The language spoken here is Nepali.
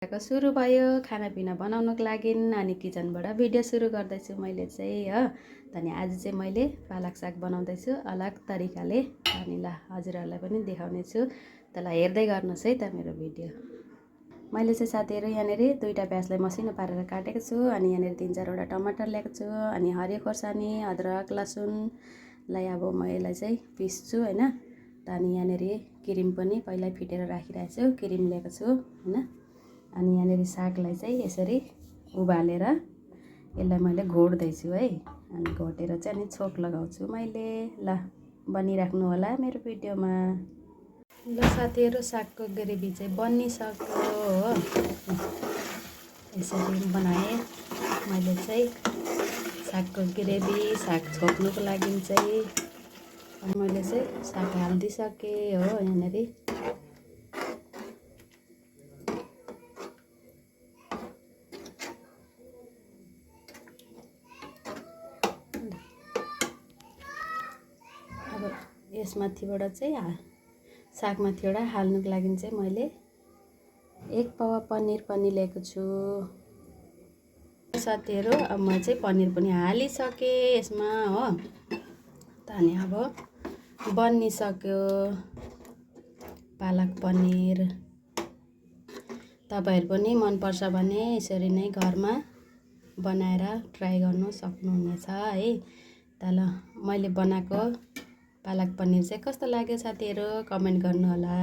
सुरु भयो खानापिना बनाउनको लागि अनि किचनबाट भिडियो सुरु गर्दैछु मैले चाहिँ हो। अनि आज चाहिँ मैले पालक साग बनाउँदैछु अलग तरिकाले। अनि ल हजुरहरूलाई पनि देखाउने छु। त ल हेर्दै गर्नुहोस् है त मेरो भिडियो। मैले चाहिँ साथीहरू यहाँनेरि दुईटा प्याजलाई मसिनो पारेर काटेको छु। अनि यहाँनेरि 3-4वटा टमाटर ल्याएको छु। अनि हरियो खोर्सानी अदरक लसुनलाई अब म यसलाई चाहिँ पिस्छु हैन। त अनि यहाँनेरि क्रिम पनि पहिल्यै फिटेर राखिरहेको छु, क्रिम ल्याएको छु हैन। अनि यहाँनेरि सागलाई चाहिँ यसरी उबालेर यसलाई मैले घोड्दैछु है। अनि घोटेर चाहिँ अनि छोक लगाउँछु मैले। ल बनिराख्नु होला मेरो भिडियोमा। ल साथीहरू सागको ग्रेभी चाहिँ बनिसक्यो हो। यसरी बनाएँ मैले चाहिँ सागको ग्रेभी। साग छोप्नुको लागि चाहिँ मैले चाहिँ साग हालिदिइसकेँ हो यहाँनेरि। अब यसमाथिबाट चाहिँ सागमाथिबाट हाल्नुको लागि चाहिँ मैले 1 पावा पनिर पनि ल्याएको छु साथीहरू। अब म चाहिँ पनिर पनि हालिसकेँ यसमा हो। त अनि अब बनिसक्यो पालक पनिर। तपाईहरु पनि मन पर्छ भने यसरी नै घरमा बनाएर ट्राई गर्नु सक्नुहुनेछ है। त ल मैले बनाएको पालक पनिर चाहिँ कस्तो लाग्यो साथीहरू कमेन्ट गर्नु होला।